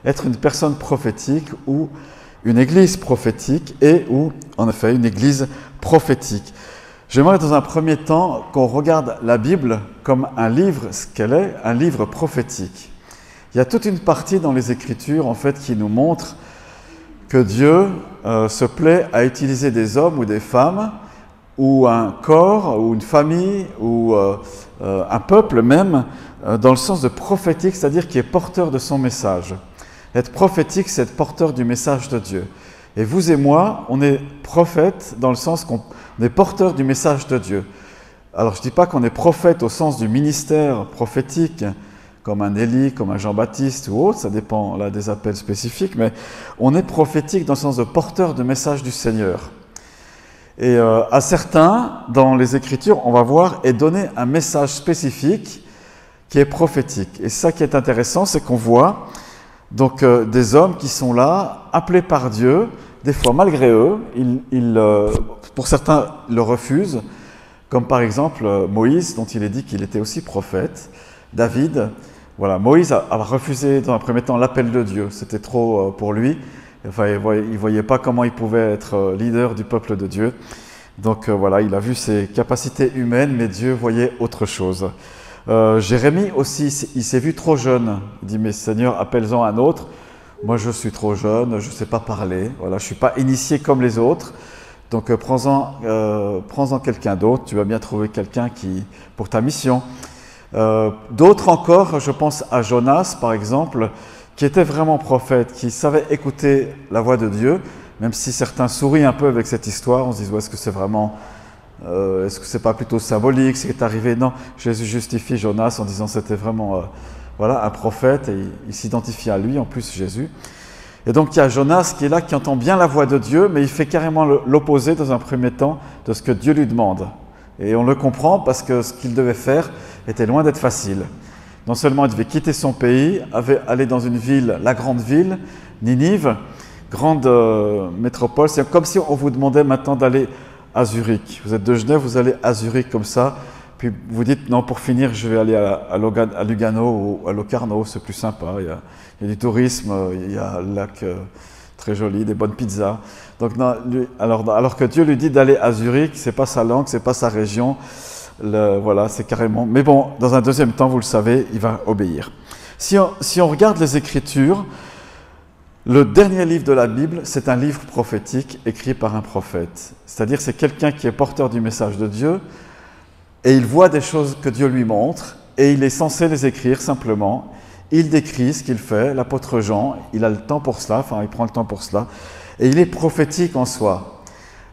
être une personne prophétique ou une église prophétique et ou, en effet, une église prophétique. J'aimerais dans un premier temps qu'on regarde la Bible comme un livre, ce qu'elle est, un livre prophétique. Il y a toute une partie dans les Écritures, en fait, qui nous montre que Dieu se plaît à utiliser des hommes ou des femmes, ou un corps, ou une famille, ou un peuple même, dans le sens de prophétique, c'est-à-dire qui est porteur de son message. Être prophétique, c'est être porteur du message de Dieu. Et vous et moi, on est prophète dans le sens qu'on est porteur du message de Dieu. Alors je ne dis pas qu'on est prophète au sens du ministère prophétique, comme un Élie, comme un Jean-Baptiste ou autre, ça dépend là des appels spécifiques, mais on est prophétique dans le sens de porteur du message du Seigneur. Et à certains, dans les Écritures, on va voir, est donné un message spécifique qui est prophétique. Et ça qui est intéressant, c'est qu'on voit donc des hommes qui sont là, appelés par Dieu, des fois malgré eux, pour certains le refusent, comme par exemple Moïse, dont il est dit qu'il était aussi prophète, David. Voilà, Moïse a refusé dans un premier temps l'appel de Dieu, c'était trop pour lui. Enfin, il ne voyait pas comment il pouvait être leader du peuple de Dieu. Donc voilà, il a vu ses capacités humaines, mais Dieu voyait autre chose. Jérémie aussi, il s'est vu trop jeune. Il dit, mais Seigneur, appelle-en un autre. Moi, je suis trop jeune, je ne sais pas parler. Voilà, je ne suis pas initié comme les autres. Donc, prends-en quelqu'un d'autre. Tu vas bien trouver quelqu'un pour ta mission. D'autres encore, je pense à Jonas, par exemple, qui était vraiment prophète, qui savait écouter la voix de Dieu, même si certains sourient un peu avec cette histoire. On se dit, est-ce que c'est vraiment... est-ce que c'est pas plutôt symbolique, ce qui est arrivé? Non, Jésus justifie Jonas en disant que c'était vraiment voilà, un prophète et il s'identifie à lui, en plus Jésus. Et donc il y a Jonas qui est là, qui entend bien la voix de Dieu, mais il fait carrément l'opposé dans un premier temps de ce que Dieu lui demande. Et on le comprend parce que ce qu'il devait faire était loin d'être facile. Non seulement il devait quitter son pays, aller dans une ville, la grande ville, Ninive, grande métropole. C'est comme si on vous demandait maintenant d'aller à Zurich. Vous êtes de Genève, vous allez à Zurich comme ça, puis vous dites non, pour finir, je vais aller à Lugano ou à Locarno, c'est plus sympa. Il y a du tourisme, il y a un lac très joli, des bonnes pizzas. Donc, non, alors que Dieu lui dit d'aller à Zurich, c'est pas sa langue, c'est pas sa région. Voilà, c'est carrément. Mais bon, dans un deuxième temps, vous le savez, il va obéir. Si on regarde les Écritures, le dernier livre de la Bible, c'est un livre prophétique écrit par un prophète. C'est-à-dire c'est quelqu'un qui est porteur du message de Dieu et il voit des choses que Dieu lui montre et il est censé les écrire simplement. Il décrit ce qu'il fait, l'apôtre Jean, il a le temps pour cela, enfin il prend le temps pour cela, et il est prophétique en soi.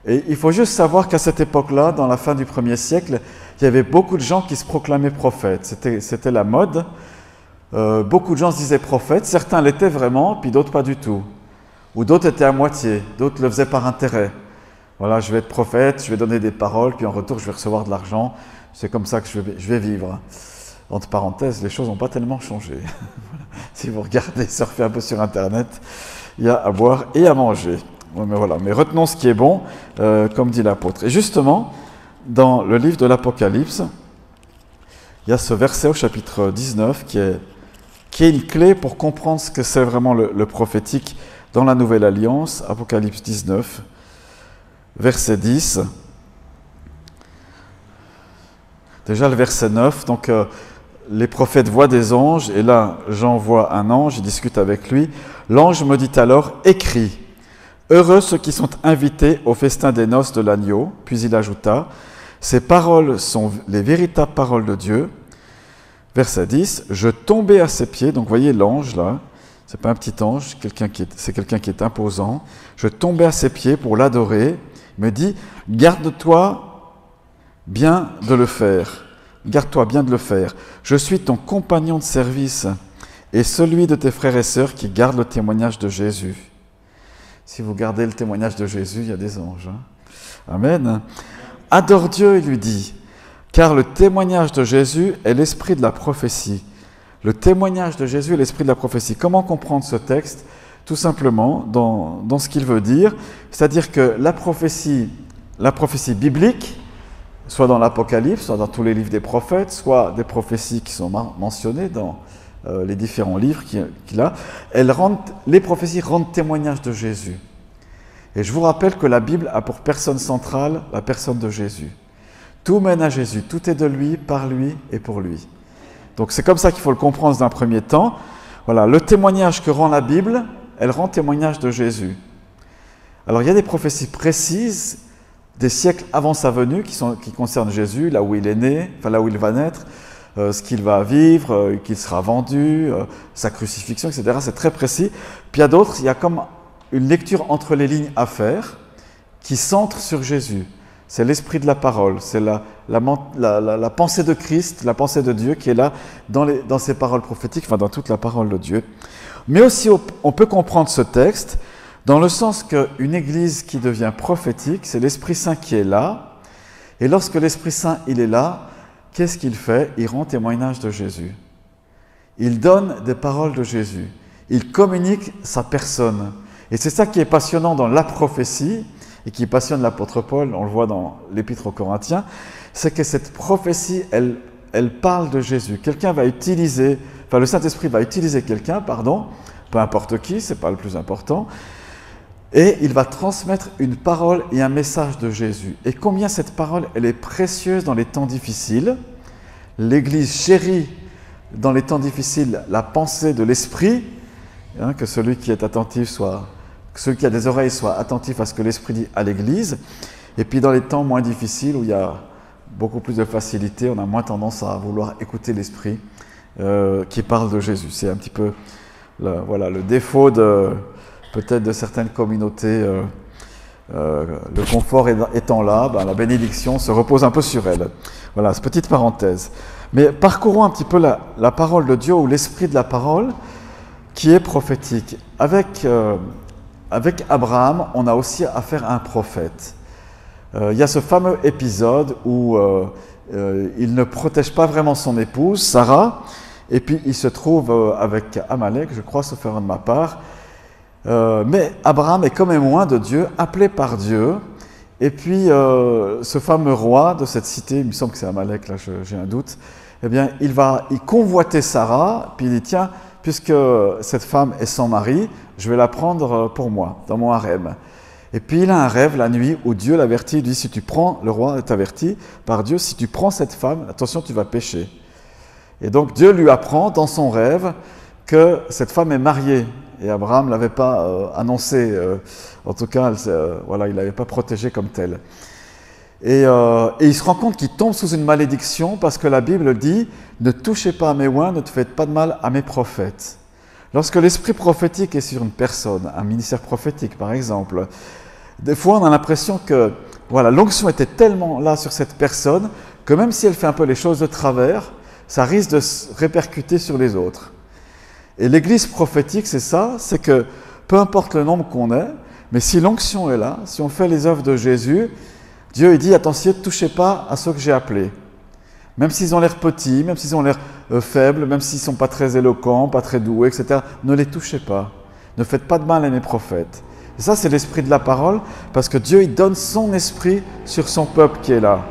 Et il faut juste savoir qu'à cette époque-là, dans la fin du 1er siècle, il y avait beaucoup de gens qui se proclamaient prophètes. C'était la mode. Beaucoup de gens se disaient prophètes, certains l'étaient vraiment, puis d'autres pas du tout. Ou d'autres étaient à moitié, d'autres le faisaient par intérêt. Voilà, je vais être prophète, je vais donner des paroles, puis en retour je vais recevoir de l'argent, c'est comme ça que je vais vivre. Entre parenthèses, les choses n'ont pas tellement changé. Si vous regardez, surfez un peu sur Internet, il y a à boire et à manger. Ouais, mais voilà, mais retenons ce qui est bon, comme dit l'apôtre. Et justement, dans le livre de l'Apocalypse, il y a ce verset au chapitre 19 qui est une clé pour comprendre ce que c'est vraiment le prophétique dans la Nouvelle Alliance, Apocalypse 19, verset 10. Déjà le verset 9, donc les prophètes voient des anges, et là Jean voit un ange, il discute avec lui. L'ange me dit alors, écris, heureux ceux qui sont invités au festin des noces de l'agneau. Puis il ajouta, ces paroles sont les véritables paroles de Dieu. Verset 10, je tombais à ses pieds, donc vous voyez l'ange là, c'est pas un petit ange, c'est quelqu'un qui est imposant. Je tombais à ses pieds pour l'adorer, il me dit, garde-toi bien de le faire, garde-toi bien de le faire. Je suis ton compagnon de service et celui de tes frères et sœurs qui gardent le témoignage de Jésus. Si vous gardez le témoignage de Jésus, il y a des anges. Hein. Amen. Adore Dieu, il lui dit. Car le témoignage de Jésus est l'esprit de la prophétie. Le témoignage de Jésus est l'esprit de la prophétie. Comment comprendre ce texte? Tout simplement dans ce qu'il veut dire, c'est-à-dire que la prophétie biblique, soit dans l'Apocalypse, soit dans tous les livres des prophètes, soit des prophéties qui sont mentionnées dans les différents livres qu'il a, les prophéties rendent témoignage de Jésus. Et je vous rappelle que la Bible a pour personne centrale la personne de Jésus. Tout mène à Jésus, tout est de lui, par lui et pour lui. Donc c'est comme ça qu'il faut le comprendre dans un premier temps. Voilà, le témoignage que rend la Bible, elle rend témoignage de Jésus. Alors il y a des prophéties précises des siècles avant sa venue qui concernent Jésus, là où il est né, enfin là où il va naître, ce qu'il va vivre, qu'il sera vendu, sa crucifixion, etc. C'est très précis. Puis il y a d'autres, il y a comme une lecture entre les lignes à faire qui centre sur Jésus. C'est l'esprit de la parole, c'est la pensée de Christ, la pensée de Dieu qui est là dans ces paroles prophétiques, enfin dans toute la parole de Dieu. Mais aussi on peut comprendre ce texte dans le sens qu'une église qui devient prophétique, c'est l'Esprit Saint qui est là. Et lorsque l'Esprit Saint il est là, qu'est-ce qu'il fait? Il rend témoignage de Jésus. Il donne des paroles de Jésus. Il communique sa personne. Et c'est ça qui est passionnant dans la prophétie, et qui passionne l'apôtre Paul, on le voit dans l'Épître aux Corinthiens, c'est que cette prophétie, elle parle de Jésus. Le Saint-Esprit va utiliser quelqu'un, peu importe qui, ce n'est pas le plus important, et il va transmettre une parole et un message de Jésus. Et combien cette parole, elle est précieuse dans les temps difficiles. L'Église chérit dans les temps difficiles la pensée de l'Esprit, que celui qui est attentif celui qui a des oreilles soit attentif à ce que l'Esprit dit à l'Église. Et puis dans les temps moins difficiles, où il y a beaucoup plus de facilité, on a moins tendance à vouloir écouter l'Esprit qui parle de Jésus. C'est un petit peu le défaut peut-être de certaines communautés. Le confort étant là, la bénédiction se repose un peu sur elle. Voilà, c'est petite parenthèse. Mais parcourons un petit peu la parole de Dieu, ou l'esprit de la parole, qui est prophétique. Avec Abraham, on a aussi affaire à un prophète. Il y a ce fameux épisode où il ne protège pas vraiment son épouse, Sarah, et puis il se trouve avec Amalek, je crois, sauf erreur de ma part. Mais Abraham est comme un loin de Dieu, appelé par Dieu, et puis ce fameux roi de cette cité, il me semble que c'est Amalek, là j'ai un doute, eh bien il convoitait Sarah, puis il dit tiens, puisque cette femme est sans mari, je vais la prendre pour moi, dans mon harem. Et puis il a un rêve la nuit où Dieu l'avertit, il dit si tu prends, le roi est averti par Dieu, si tu prends cette femme, attention tu vas pécher. Et donc Dieu lui apprend dans son rêve que cette femme est mariée. Et Abraham ne l'avait pas annoncé, en tout cas, il ne l'avait pas protégée comme telle. Et il se rend compte qu'il tombe sous une malédiction parce que la Bible dit « Ne touchez pas à mes oins, ne te faites pas de mal à mes prophètes ». Lorsque l'esprit prophétique est sur une personne, un ministère prophétique par exemple, des fois on a l'impression que l'onction était tellement là sur cette personne que même si elle fait un peu les choses de travers, ça risque de se répercuter sur les autres. Et l'église prophétique, c'est ça, c'est que peu importe le nombre qu'on est, mais si l'onction est là, si on fait les œuvres de Jésus, Dieu il dit attention, ne touchez pas à ceux que j'ai appelés. Même s'ils ont l'air petits, même s'ils ont l'air faibles, même s'ils ne sont pas très éloquents, pas très doués, etc., ne les touchez pas. Ne faites pas de mal à mes prophètes. Et ça, c'est l'esprit de la parole, parce que Dieu il donne son esprit sur son peuple qui est là.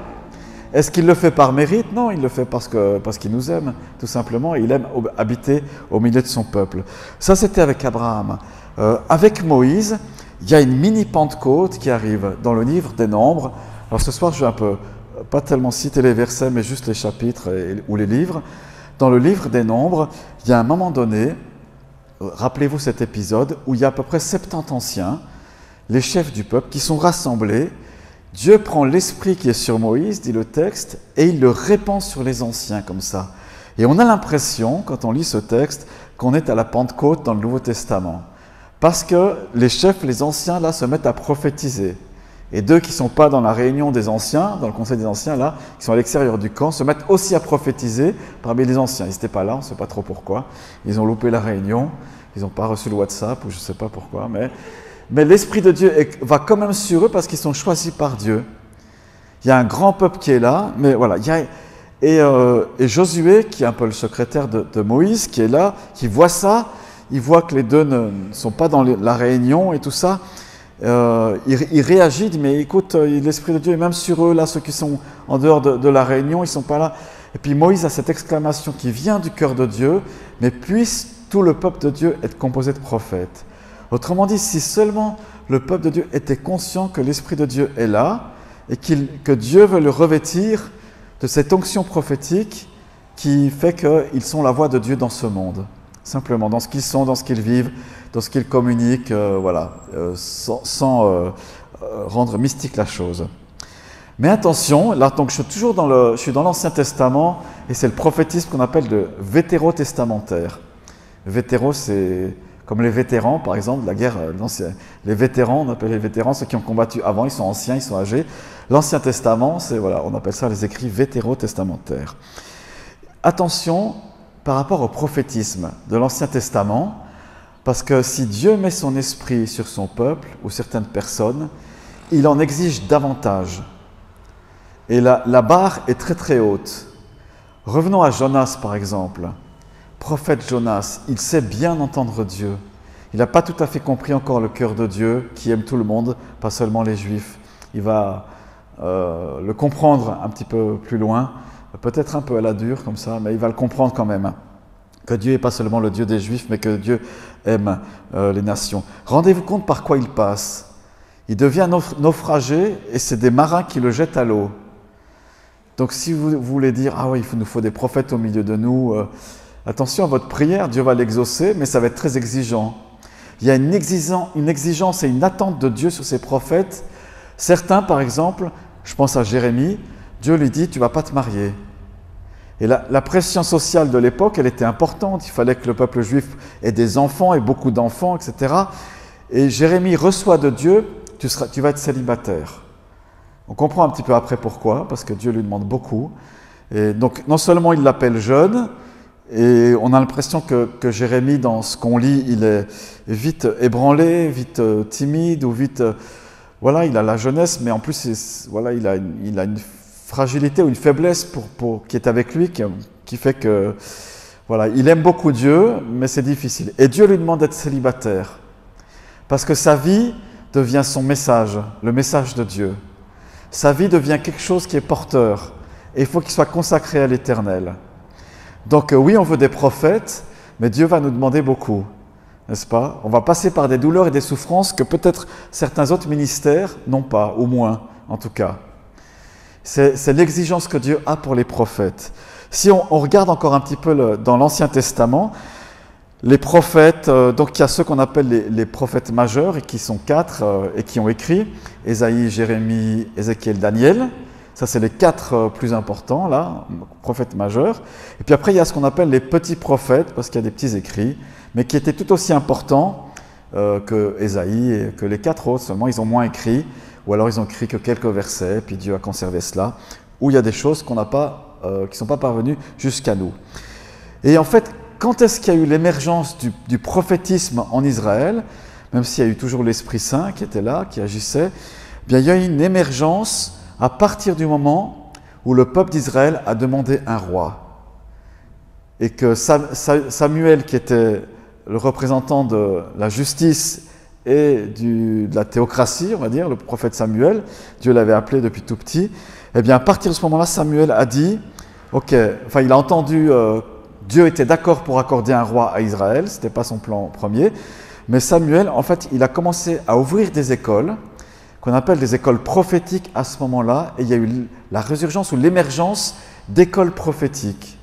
Est-ce qu'il le fait par mérite? Non, il le fait parce qu'il nous aime, tout simplement. Il aime habiter au milieu de son peuple. Ça, c'était avec Abraham. Avec Moïse, il y a une mini-Pentecôte qui arrive dans le livre des Nombres. Alors ce soir, je vais pas tellement citer les versets, mais juste les chapitres ou les livres. Dans le livre des Nombres, il y a un moment donné, rappelez-vous cet épisode, où il y a à peu près 70 anciens, les chefs du peuple, qui sont rassemblés. Dieu prend l'esprit qui est sur Moïse, dit le texte, et il le répand sur les anciens comme ça. Et on a l'impression, quand on lit ce texte, qu'on est à la Pentecôte dans le Nouveau Testament. Parce que les chefs, les anciens, là, se mettent à prophétiser. Et ceux qui ne sont pas dans la réunion des anciens, dans le conseil des anciens, là, qui sont à l'extérieur du camp, se mettent aussi à prophétiser parmi les anciens. Ils n'étaient pas là, on ne sait pas trop pourquoi. Ils ont loupé la réunion, ils n'ont pas reçu le WhatsApp, ou je ne sais pas pourquoi, mais l'Esprit de Dieu va quand même sur eux parce qu'ils sont choisis par Dieu. Il y a un grand peuple qui est là, mais voilà. Et Josué, qui est un peu le secrétaire de Moïse, qui est là, qui voit ça, il voit que les deux ne sont pas dans la réunion et tout ça. Il réagit, il dit mais écoute, l'Esprit de Dieu est même sur eux, là, ceux qui sont en dehors de la réunion, ils ne sont pas là. Et puis Moïse a cette exclamation qui vient du cœur de Dieu, mais puisse tout le peuple de Dieu être composé de prophètes. Autrement dit, si seulement le peuple de Dieu était conscient que l'Esprit de Dieu est là, et que Dieu veut le revêtir de cette onction prophétique qui fait qu'ils sont la voix de Dieu dans ce monde. Simplement, dans ce qu'ils sont, dans ce qu'ils vivent, dans ce qu'ils communiquent, sans rendre mystique la chose. Mais attention, là donc je suis dans l'Ancien Testament et c'est le prophétisme qu'on appelle de vétérotestamentaire. Vétéro, c'est comme les vétérans, par exemple, de la guerre. Les vétérans, on appelle les vétérans ceux qui ont combattu avant, ils sont anciens, ils sont âgés. L'Ancien Testament, on appelle ça les écrits vétérotestamentaires. Attention par rapport au prophétisme de l'Ancien Testament, parce que si Dieu met son esprit sur son peuple ou certaines personnes, il en exige davantage. Et la barre est très très haute. Revenons à Jonas par exemple. Prophète Jonas, il sait bien entendre Dieu. Il n'a pas tout à fait compris encore le cœur de Dieu qui aime tout le monde, pas seulement les Juifs. Il va le comprendre un petit peu plus loin, peut-être un peu à la dure comme ça, mais il va le comprendre quand même. Que Dieu n'est pas seulement le Dieu des Juifs, mais que Dieu aime les nations. Rendez-vous compte par quoi il passe. Il devient naufragé et c'est des marins qui le jettent à l'eau. Donc si vous voulez dire « Ah oui, il nous faut des prophètes au milieu de nous attention à votre prière, Dieu va l'exaucer, mais ça va être très exigeant. Il y a une exigence et une attente de Dieu sur ses prophètes. Certains, par exemple, je pense à Jérémie, Dieu lui dit « Tu ne vas pas te marier ». Et la pression sociale de l'époque, elle était importante. Il fallait que le peuple juif ait des enfants et beaucoup d'enfants, etc. Et Jérémie reçoit de Dieu « Tu vas être célibataire ». On comprend un petit peu après pourquoi, parce que Dieu lui demande beaucoup. Et donc, non seulement il l'appelle jeune, et on a l'impression que Jérémie, dans ce qu'on lit, il est vite ébranlé, vite timide, ou vite... voilà, il a la jeunesse, mais en plus, il a une fragilité ou une faiblesse qui est avec lui, qui fait que... Voilà, il aime beaucoup Dieu, mais c'est difficile. Et Dieu lui demande d'être célibataire, parce que sa vie devient son message, le message de Dieu. Sa vie devient quelque chose qui est porteur, et il faut qu'il soit consacré à l'Éternel. Donc oui, on veut des prophètes, mais Dieu va nous demander beaucoup, n'est-ce pas? On va passer par des douleurs et des souffrances que peut-être certains autres ministères n'ont pas, ou moins en tout cas. C'est l'exigence que Dieu a pour les prophètes. Si on regarde encore un petit peu dans l'Ancien Testament, les prophètes, donc il y a ceux qu'on appelle les prophètes majeurs, et qui sont 4 et qui ont écrit, Ésaïe, Jérémie, Ézéchiel, Daniel. Ça, c'est les 4 plus importants, là, prophètes majeurs. Et puis après, il y a ce qu'on appelle les petits prophètes, parce qu'il y a des petits écrits, mais qui étaient tout aussi importants que Ésaïe et que les 4 autres, seulement ils ont moins écrit, ou alors ils ont écrit que quelques versets, puis Dieu a conservé cela, où il y a des choses qui ne sont pas parvenues jusqu'à nous. Et en fait, quand est-ce qu'il y a eu l'émergence du prophétisme en Israël, même s'il y a eu toujours l'Esprit Saint qui était là, qui agissait, bien, il y a eu une émergence à partir du moment où le peuple d'Israël a demandé un roi. Et que Samuel, qui était le représentant de la justice et de la théocratie, on va dire, le prophète Samuel, Dieu l'avait appelé depuis tout petit, eh bien, à partir de ce moment-là, Samuel a dit, il a entendu, Dieu était d'accord pour accorder un roi à Israël, ce n'était pas son plan premier, mais Samuel, en fait, il a commencé à ouvrir des écoles, qu'on appelle des écoles prophétiques à ce moment-là, et il y a eu la résurgence ou l'émergence d'écoles prophétiques.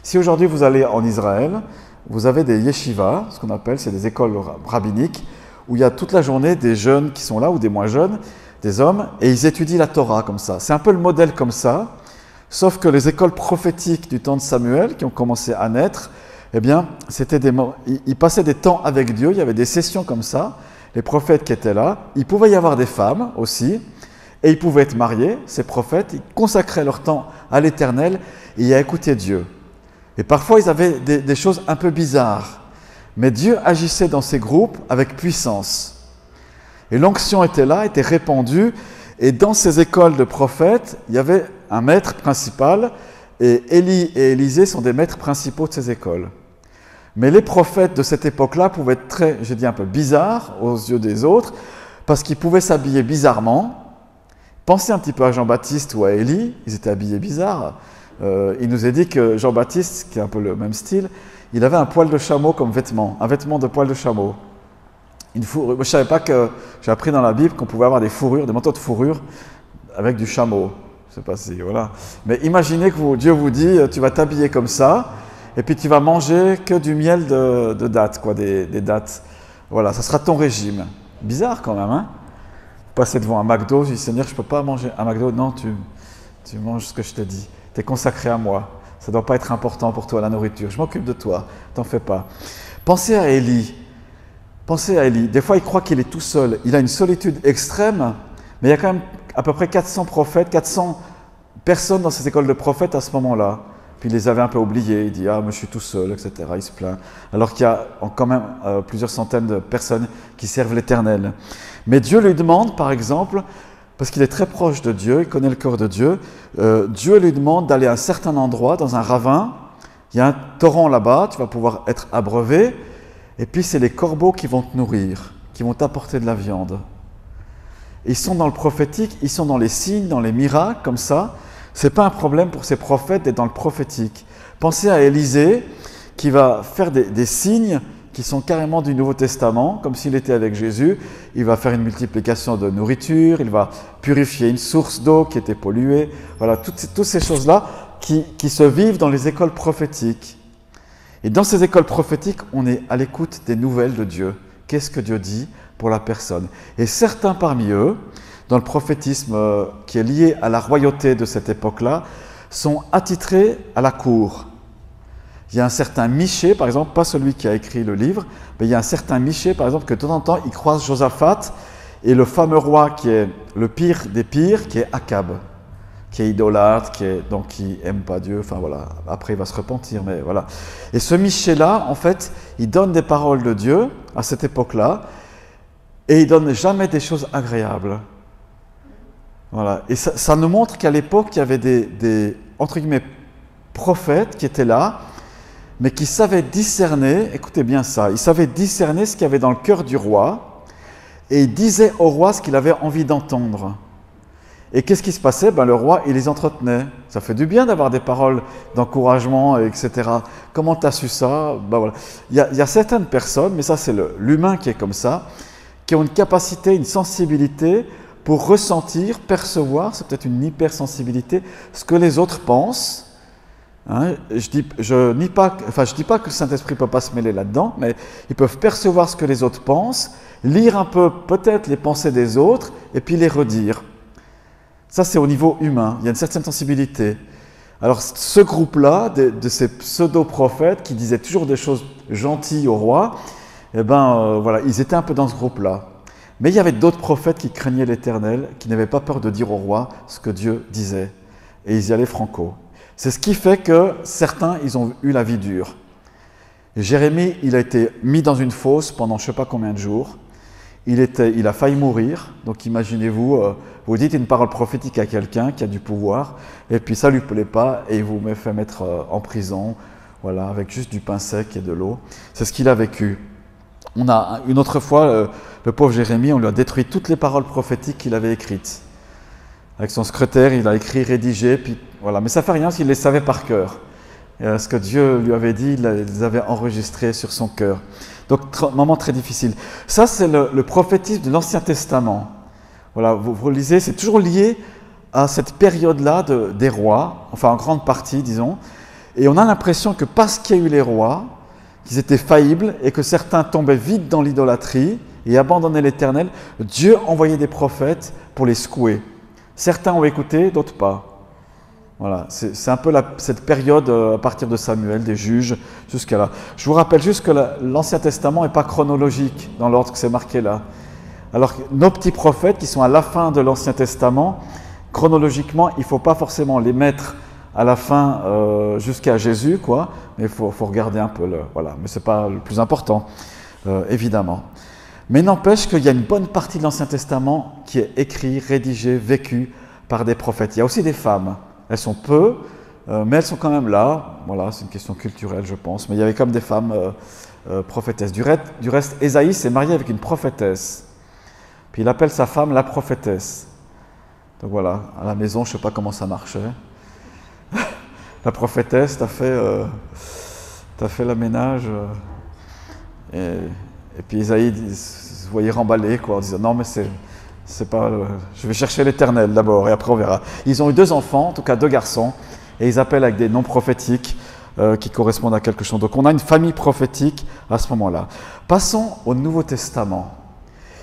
Si aujourd'hui vous allez en Israël, vous avez des yeshivas, ce qu'on appelle, c'est des écoles rabbiniques, où il y a toute la journée des jeunes qui sont là, ou des moins jeunes, des hommes, et ils étudient la Torah comme ça. C'est un peu le modèle comme ça, sauf que les écoles prophétiques du temps de Samuel, qui ont commencé à naître, eh bien, ils passaient des temps avec Dieu, il y avait des sessions comme ça, les prophètes qui étaient là, il pouvait y avoir des femmes aussi, et ils pouvaient être mariés, ces prophètes, ils consacraient leur temps à l'Éternel et à écouter Dieu. Et parfois, ils avaient des choses un peu bizarres, mais Dieu agissait dans ces groupes avec puissance. Et l'onction était là, était répandue, et dans ces écoles de prophètes, il y avait un maître principal, et Élie et Élisée sont des maîtres principaux de ces écoles. Mais les prophètes de cette époque-là pouvaient être très, j'ai dit un peu bizarres aux yeux des autres, parce qu'ils pouvaient s'habiller bizarrement. Pensez un petit peu à Jean-Baptiste ou à Élie, ils étaient habillés bizarres. il nous est dit que Jean-Baptiste, qui est un peu le même style, il avait un poil de chameau comme vêtement, un vêtement de poil de chameau. Une fourrure. Moi, je ne savais pas que, j'ai appris dans la Bible qu'on pouvait avoir des fourrures, des manteaux de fourrure avec du chameau. Je ne sais pas si, voilà. Mais imaginez que Dieu vous dit, tu vas t'habiller comme ça, et puis tu vas manger que du miel de dattes, quoi, des dattes. Voilà, ça sera ton régime. Bizarre quand même, hein? Passer devant un McDo, je dis, Seigneur, je ne peux pas manger un McDo. Non, tu manges ce que je te dis. Tu es consacré à moi. Ça ne doit pas être important pour toi, la nourriture. Je m'occupe de toi, t'en fais pas. Pensez à Élie. Pensez à Élie. Des fois, il croit qu'il est tout seul. Il a une solitude extrême, mais il y a quand même à peu près 400 prophètes, 400 personnes dans ces écoles de prophètes à ce moment-là. Puis il les avait un peu oubliés. Il dit, ah, moi je suis tout seul, etc. Il se plaint. Alors qu'il y a quand même plusieurs centaines de personnes qui servent l'Éternel. Mais Dieu lui demande, par exemple, parce qu'il est très proche de Dieu, il connaît le cœur de Dieu, Dieu lui demande d'aller à un certain endroit, dans un ravin. Il y a un torrent là-bas, tu vas pouvoir être abreuvé. Et puis c'est les corbeaux qui vont te nourrir, qui vont t'apporter de la viande. Ils sont dans le prophétique, ils sont dans les signes, dans les miracles, comme ça. Ce n'est pas un problème pour ces prophètes d'être dans le prophétique. Pensez à Élisée, qui va faire des signes qui sont carrément du Nouveau Testament, comme s'il était avec Jésus. Il va faire une multiplication de nourriture, il va purifier une source d'eau qui était polluée. Voilà, toutes ces choses-là qui se vivent dans les écoles prophétiques. Et dans ces écoles prophétiques, on est à l'écoute des nouvelles de Dieu. Qu'est-ce que Dieu dit pour la personne? Et certains parmi eux, dans le prophétisme qui est lié à la royauté de cette époque-là, sont attitrés à la cour. Il y a un certain Michée, par exemple, pas celui qui a écrit le livre, mais il y a un certain Michée, par exemple, que de temps en temps, il croise Josaphat et le fameux roi qui est le pire des pires, qui est Akab, qui est idolâtre, qui aime pas Dieu, enfin voilà, après il va se repentir, mais voilà. Et ce Michée-là, en fait, il donne des paroles de Dieu à cette époque-là, et il donne jamais des choses agréables. Voilà. Et ça nous montre qu'à l'époque, il y avait des entre guillemets, prophètes qui étaient là, mais qui savaient discerner, écoutez bien ça, ils savaient discerner ce qu'il y avait dans le cœur du roi, et ils disaient au roi ce qu'il avait envie d'entendre. Et qu'est-ce qui se passait? Le roi, il les entretenait. Ça fait du bien d'avoir des paroles d'encouragement, etc. Comment tu as su ça? Voilà. Il y a certaines personnes, mais ça c'est l'humain qui est comme ça, qui ont une capacité, une sensibilité pour ressentir, percevoir, c'est peut-être une hypersensibilité, ce que les autres pensent. Hein, je dis pas que le Saint-Esprit ne peut pas se mêler là-dedans, mais ils peuvent percevoir ce que les autres pensent, lire un peu peut-être les pensées des autres, et puis les redire. Ça, c'est au niveau humain, il y a une certaine sensibilité. Alors, ce groupe-là, de ces pseudo-prophètes qui disaient toujours des choses gentilles au roi, voilà, ils étaient un peu dans ce groupe-là. Mais il y avait d'autres prophètes qui craignaient l'Éternel, qui n'avaient pas peur de dire au roi ce que Dieu disait. Et ils y allaient franco. C'est ce qui fait que certains, ils ont eu la vie dure. Et Jérémie, il a été mis dans une fosse pendant je ne sais pas combien de jours. Il a failli mourir. Donc imaginez-vous, vous dites une parole prophétique à quelqu'un qui a du pouvoir, et puis ça ne lui plaît pas, et il vous fait mettre en prison, voilà, avec juste du pain sec et de l'eau. C'est ce qu'il a vécu. On a une autre fois, le pauvre Jérémie, on lui a détruit toutes les paroles prophétiques qu'il avait écrites. Avec son secrétaire, il a écrit, rédigé, puis voilà. Mais ça ne fait rien s'il les savait par cœur. Et ce que Dieu lui avait dit, il les avait enregistrés sur son cœur. Donc, moment très difficile. Ça, c'est le prophétisme de l'Ancien Testament. Voilà, vous lisez, c'est toujours lié à cette période-là des rois, enfin en grande partie, disons. Et on a l'impression que parce qu'il y a eu les rois, qu'ils étaient faillibles et que certains tombaient vite dans l'idolâtrie et abandonnaient l'Éternel, Dieu envoyait des prophètes pour les secouer. Certains ont écouté, d'autres pas. Voilà, c'est un peu cette période à partir de Samuel, des juges, jusqu'à là. Je vous rappelle juste que l'Ancien Testament n'est pas chronologique dans l'ordre que c'est marqué là. Alors nos petits prophètes qui sont à la fin de l'Ancien Testament, chronologiquement, il ne faut pas forcément les mettre à la fin jusqu'à Jésus, quoi. Mais il faut regarder un peu, voilà. Mais ce n'est pas le plus important, évidemment. Mais n'empêche qu'il y a une bonne partie de l'Ancien Testament qui est écrit, rédigé, vécu par des prophètes. Il y a aussi des femmes. Elles sont peu, mais elles sont quand même là. Voilà, c'est une question culturelle, je pense. Mais il y avait comme des femmes prophétesses. Du reste, Ésaïe s'est marié avec une prophétesse. Puis il appelle sa femme la prophétesse. Donc voilà, à la maison, je ne sais pas comment ça marchait. la prophétesse t'a fait le ménage. Et puis Isaïe se voyait remballer, quoi, en disant non, mais c'est pas. Je vais chercher l'Éternel d'abord, et après on verra. Ils ont eu 2 enfants, en tout cas 2 garçons, et ils appellent avec des noms prophétiques qui correspondent à quelque chose. Donc on a une famille prophétique à ce moment-là. Passons au Nouveau Testament.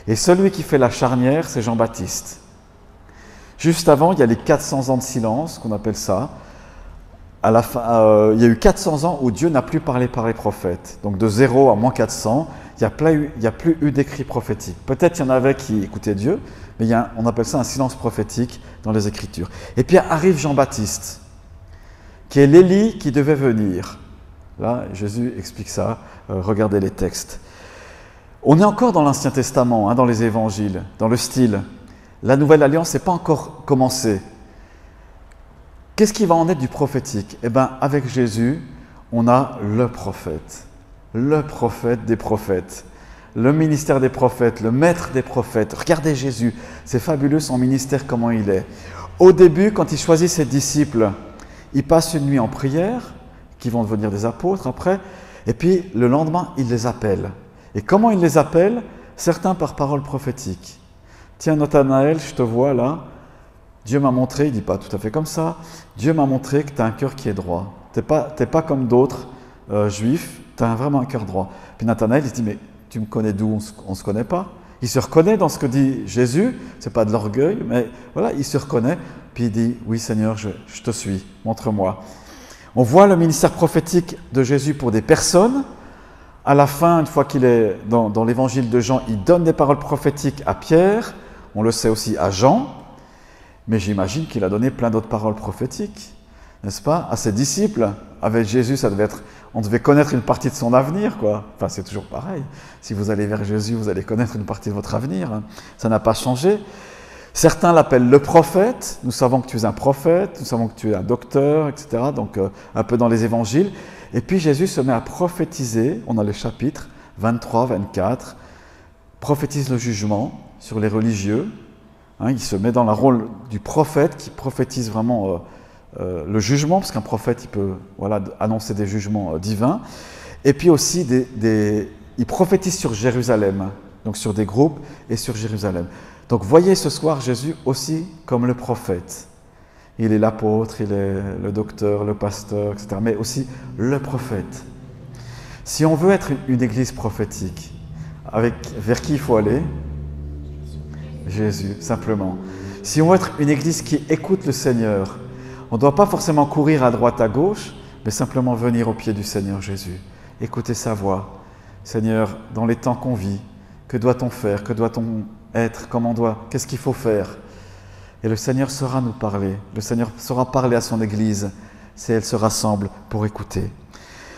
Et celui qui fait la charnière, c'est Jean-Baptiste. Juste avant, il y a les 400 ans de silence, qu'on appelle ça. À la fin, il y a eu 400 ans où Dieu n'a plus parlé par les prophètes. Donc de 0 à moins 400, il n'y a plus eu d'écrit prophétique. Peut-être il y en avait qui écoutaient Dieu, mais on appelle ça un silence prophétique dans les Écritures. Et puis arrive Jean-Baptiste, qui est l'Élie qui devait venir. Là, Jésus explique ça, regardez les textes. On est encore dans l'Ancien Testament, dans les Évangiles, dans le style. La Nouvelle Alliance n'est pas encore commencée. Qu'est-ce qui va en être du prophétique? Eh bien, avec Jésus, on a le prophète des prophètes, le ministère des prophètes, le maître des prophètes. Regardez Jésus, c'est fabuleux son ministère, comment il est. Au début, quand il choisit ses disciples, il passe une nuit en prière, qui vont devenir des apôtres après, et puis le lendemain, il les appelle. Et comment il les appelle? Certains par parole prophétique. Tiens, Nathanaël, je te vois là. Dieu m'a montré, il ne dit pas tout à fait comme ça, Dieu m'a montré que tu as un cœur qui est droit. Tu n'es pas comme d'autres juifs, tu as vraiment un cœur droit. Puis Nathanaël, il dit, mais tu me connais d'où? On ne se connaît pas. Il se reconnaît dans ce que dit Jésus, ce n'est pas de l'orgueil, mais voilà, il se reconnaît, puis il dit, oui Seigneur, je te suis, montre-moi. On voit le ministère prophétique de Jésus pour des personnes. À la fin, une fois qu'il est dans l'évangile de Jean, il donne des paroles prophétiques à Pierre, on le sait aussi à Jean, mais j'imagine qu'il a donné plein d'autres paroles prophétiques, n'est-ce pas? À ses disciples, avec Jésus, on devait connaître une partie de son avenir, quoi. Enfin, c'est toujours pareil. Si vous allez vers Jésus, vous allez connaître une partie de votre avenir. Ça n'a pas changé. Certains l'appellent le prophète. Nous savons que tu es un prophète, nous savons que tu es un docteur, etc. Donc, un peu dans les évangiles. Et puis, Jésus se met à prophétiser. On a le chapitre 23, 24. Prophétise le jugement sur les religieux. Il se met dans le rôle du prophète qui prophétise vraiment le jugement, parce qu'un prophète, il peut annoncer des jugements divins. Et puis aussi, il prophétise sur Jérusalem, donc sur des groupes et sur Jérusalem. Donc voyez ce soir Jésus aussi comme le prophète. Il est l'apôtre, il est le docteur, le pasteur, etc. Mais aussi le prophète. Si on veut être une église prophétique, vers qui il faut aller? Jésus, simplement. Si on veut être une église qui écoute le Seigneur, on ne doit pas forcément courir à droite, à gauche, mais simplement venir au pied du Seigneur Jésus. Écouter sa voix. Seigneur, dans les temps qu'on vit, que doit-on faire? Que doit-on être? Qu'est-ce qu'il faut faire? Et le Seigneur saura nous parler. Le Seigneur saura parler à son église si elle se rassemble pour écouter.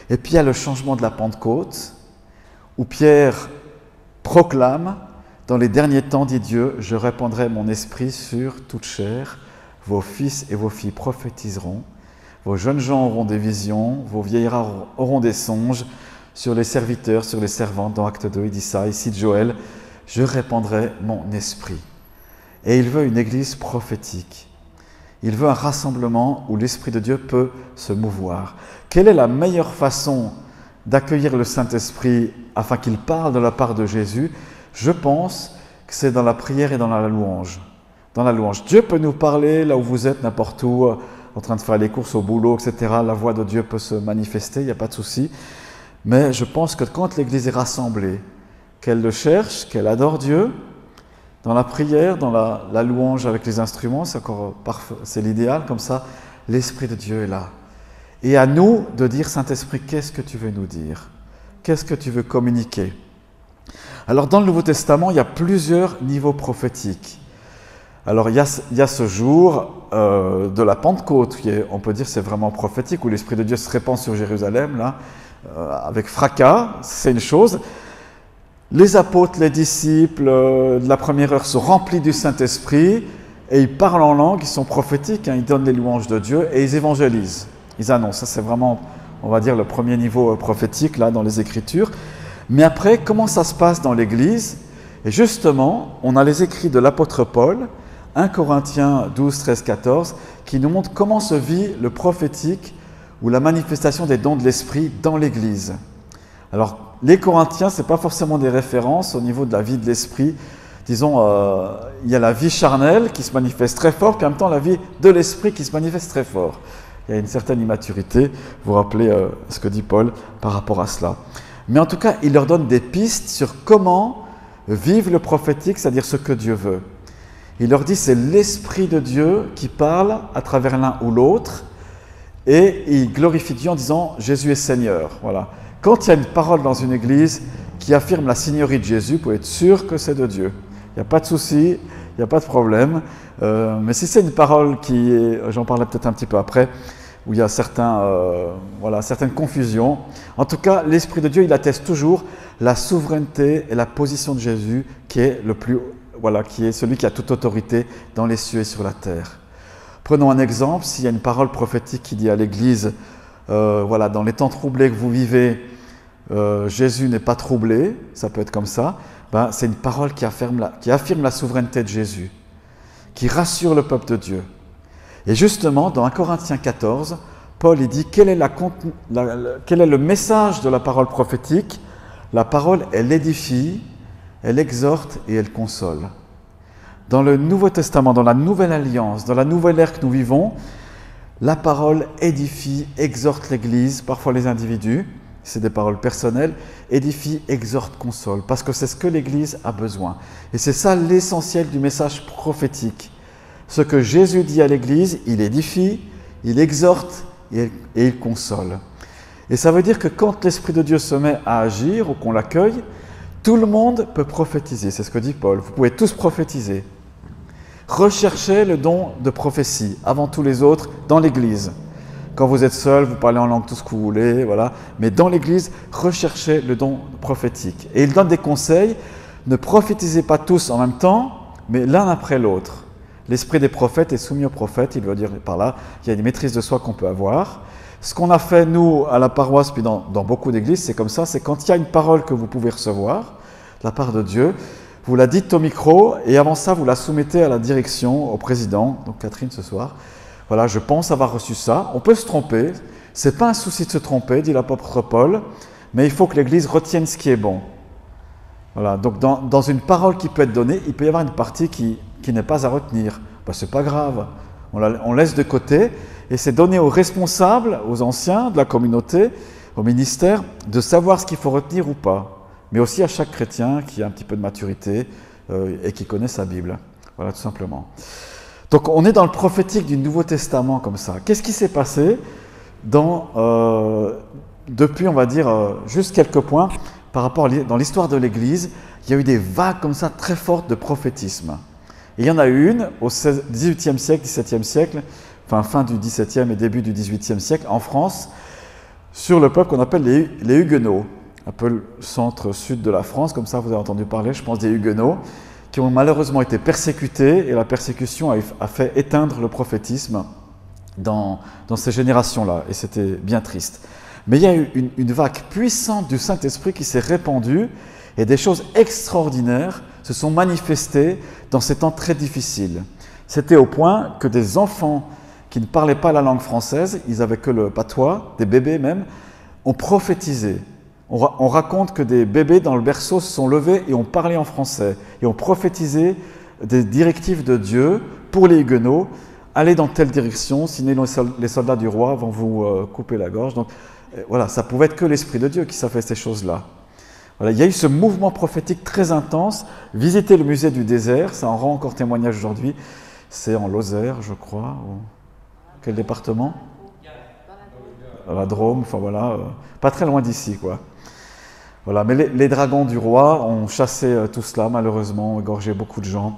Et puis il y a le changement de la Pentecôte, où Pierre proclame: dans les derniers temps, dit Dieu, je répandrai mon esprit sur toute chair. Vos fils et vos filles prophétiseront. Vos jeunes gens auront des visions. Vos vieillards auront des songes. Sur les serviteurs, sur les servantes, dans Acte 2, il dit ça. Ici de Joël, je répandrai mon esprit. Et il veut une église prophétique. Il veut un rassemblement où l'Esprit de Dieu peut se mouvoir. Quelle est la meilleure façon d'accueillir le Saint-Esprit afin qu'il parle de la part de Jésus? Je pense que c'est dans la prière et dans la louange. Dans la louange. Dieu peut nous parler là où vous êtes, n'importe où, en train de faire les courses au boulot, etc. La voix de Dieu peut se manifester, il n'y a pas de souci. Mais je pense que quand l'Église est rassemblée, qu'elle le cherche, qu'elle adore Dieu, dans la prière, dans la louange avec les instruments, c'est encore parfait, c'est l'idéal, comme ça, l'Esprit de Dieu est là. Et à nous de dire, Saint-Esprit, qu'est-ce que tu veux nous dire? Qu'est-ce que tu veux communiquer? Alors dans le Nouveau Testament, il y a plusieurs niveaux prophétiques. Alors il y a ce jour de la Pentecôte, on peut dire c'est vraiment prophétique, où l'Esprit de Dieu se répand sur Jérusalem, là, avec fracas, c'est une chose. Les apôtres, les disciples de la première heure sont remplis du Saint-Esprit et ils parlent en langue, ils sont prophétiques, ils donnent les louanges de Dieu et ils évangélisent, ils annoncent. Ça c'est vraiment, on va dire, le premier niveau prophétique là dans les Écritures. Mais après, comment ça se passe dans l'Église? Et justement, on a les écrits de l'apôtre Paul, 1 Corinthiens 12, 13, 14, qui nous montrent comment se vit le prophétique ou la manifestation des dons de l'Esprit dans l'Église. Alors, les Corinthiens, ce n'est pas forcément des références au niveau de la vie de l'Esprit. Disons, il y a la vie charnelle qui se manifeste très fort, puis en même temps la vie de l'Esprit qui se manifeste très fort. Il y a une certaine immaturité, vous vous rappelez ce que dit Paul par rapport à cela. Mais en tout cas, il leur donne des pistes sur comment vivre le prophétique, c'est-à-dire ce que Dieu veut. Il leur dit c'est l'Esprit de Dieu qui parle à travers l'un ou l'autre, et il glorifie Dieu en disant « Jésus est Seigneur ». Voilà. Quand il y a une parole dans une église qui affirme la seigneurie de Jésus, vous pouvez être sûr que c'est de Dieu. Il n'y a pas de souci, il n'y a pas de problème. Mais si c'est une parole qui est, j'en parlerai peut-être un petit peu après, où il y a certaines confusions, en tout cas, l'Esprit de Dieu, il atteste toujours la souveraineté et la position de Jésus qui est qui est celui qui a toute autorité dans les cieux et sur la terre. Prenons un exemple, s'il y a une parole prophétique qui dit à l'Église, dans les temps troublés que vous vivez, Jésus n'est pas troublé, ça peut être comme ça, c'est une parole qui affirme la souveraineté de Jésus, qui rassure le peuple de Dieu. Et justement, dans 1 Corinthiens 14, Paul il dit quel est le message de la parole prophétique? La parole, elle édifie, elle exhorte et elle console. Dans le Nouveau Testament, dans la Nouvelle Alliance, dans la nouvelle ère que nous vivons, la parole édifie, exhorte l'Église, parfois les individus, c'est des paroles personnelles, édifie, exhorte, console, parce que c'est ce que l'Église a besoin. Et c'est ça l'essentiel du message prophétique. Ce que Jésus dit à l'Église, il édifie, il exhorte et il console. Et ça veut dire que quand l'Esprit de Dieu se met à agir ou qu'on l'accueille, tout le monde peut prophétiser, c'est ce que dit Paul. Vous pouvez tous prophétiser. Recherchez le don de prophétie avant tous les autres dans l'Église. Quand vous êtes seul, vous parlez en langue tout ce que vous voulez, voilà. Mais dans l'Église, recherchez le don prophétique. Et il donne des conseils. Ne prophétisez pas tous en même temps, mais l'un après l'autre. L'esprit des prophètes est soumis aux prophètes. Il veut dire par là qu'il y a une maîtrise de soi qu'on peut avoir. Ce qu'on a fait, nous, à la paroisse, puis dans beaucoup d'églises, c'est comme ça. C'est quand il y a une parole que vous pouvez recevoir de la part de Dieu, vous la dites au micro, et avant ça, vous la soumettez à la direction, au président, donc Catherine ce soir. Voilà, je pense avoir reçu ça. On peut se tromper. Ce n'est pas un souci de se tromper, dit l'apôtre Paul, mais il faut que l'Église retienne ce qui est bon. Voilà, donc dans une parole qui peut être donnée, il peut y avoir une partie qui n'est pas à retenir. Ce n'est pas grave. On laisse de côté, et c'est donné aux responsables, aux anciens de la communauté, au ministère, de savoir ce qu'il faut retenir ou pas. Mais aussi à chaque chrétien qui a un petit peu de maturité et qui connaît sa Bible. Voilà, tout simplement. Donc on est dans le prophétique du Nouveau Testament comme ça. Qu'est-ce qui s'est passé depuis, on va dire, juste quelques points par rapport dans l'histoire de l'Église? Il y a eu des vagues comme ça très fortes de prophétisme. Et il y en a eu une au XVIIIe siècle, XVIIe siècle, enfin fin du XVIIe et début du XVIIIe siècle en France, sur le peuple qu'on appelle les Huguenots, un peu le centre-sud de la France, comme ça vous avez entendu parler, je pense, des Huguenots, qui ont malheureusement été persécutés, et la persécution a fait éteindre le prophétisme dans ces générations-là, et c'était bien triste. Mais il y a eu une vague puissante du Saint-Esprit qui s'est répandue, et des choses extraordinaires se sont manifestées dans ces temps très difficiles. C'était au point que des enfants qui ne parlaient pas la langue française, ils n'avaient que le patois, des bébés même, ont prophétisé. On raconte que des bébés dans le berceau se sont levés et ont parlé en français, et ont prophétisé des directives de Dieu pour les Huguenots. Allez dans telle direction, sinon les soldats du roi vont vous couper la gorge. Donc voilà, ça pouvait être que l'Esprit de Dieu qui savait ces choses-là. Voilà, il y a eu ce mouvement prophétique très intense. Visitez le musée du désert, ça en rend encore témoignage aujourd'hui. C'est en Lozère, je crois. Quel département? La Drôme, enfin voilà, pas très loin d'ici, quoi. Voilà, mais les dragons du roi ont chassé tout cela, malheureusement, égorgé beaucoup de gens.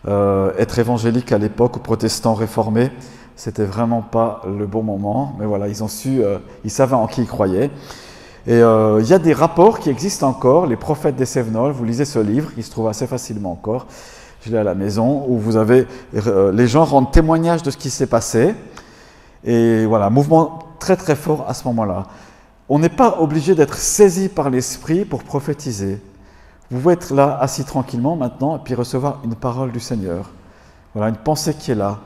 Être évangélique à l'époque, ou protestant réformé, c'était vraiment pas le bon moment. Mais voilà, ils savaient en qui ils croyaient. Et il y a des rapports qui existent encore, les prophètes des Cévenols. Vous lisez ce livre, il se trouve assez facilement encore. Je l'ai à la maison, où vous avez les gens rendent témoignage de ce qui s'est passé. Et voilà, mouvement très très fort à ce moment-là. On n'est pas obligé d'être saisi par l'Esprit pour prophétiser. Vous pouvez être là, assis tranquillement maintenant, et puis recevoir une parole du Seigneur. Voilà, une pensée qui est là.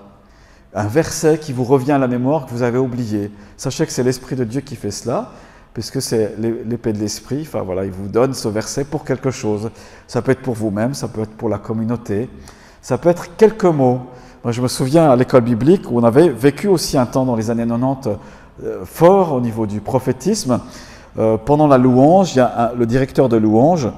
un verset qui vous revient à la mémoire que vous avez oublié. Sachez que c'est l'Esprit de Dieu qui fait cela, puisque c'est l'épée de l'Esprit. Enfin voilà, il vous donne ce verset pour quelque chose. Ça peut être pour vous-même, ça peut être pour la communauté, ça peut être quelques mots. Moi, je me souviens à l'école biblique où on avait vécu aussi un temps dans les années 90 fort au niveau du prophétisme. Pendant la louange, il y a le directeur de louange,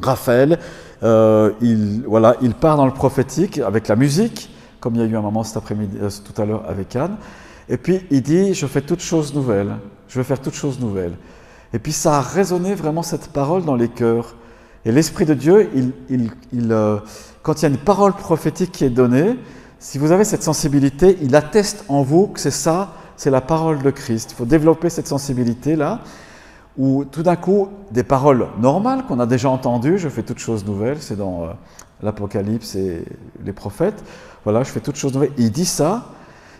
Raphaël, il part dans le prophétique avec la musique, comme il y a eu un moment cet après-midi, tout à l'heure avec Anne, et puis il dit « je fais toutes choses nouvelles, je vais faire toutes choses nouvelles ». Et puis ça a résonné vraiment cette parole dans les cœurs. Et l'Esprit de Dieu, quand il y a une parole prophétique qui est donnée, si vous avez cette sensibilité, il atteste en vous que c'est ça, c'est la parole de Christ. Il faut développer cette sensibilité-là, où tout d'un coup, des paroles normales qu'on a déjà entendues, je fais toutes choses nouvelles, c'est dans l'Apocalypse et les prophètes, voilà, je fais toutes choses nouvelles. Il dit ça,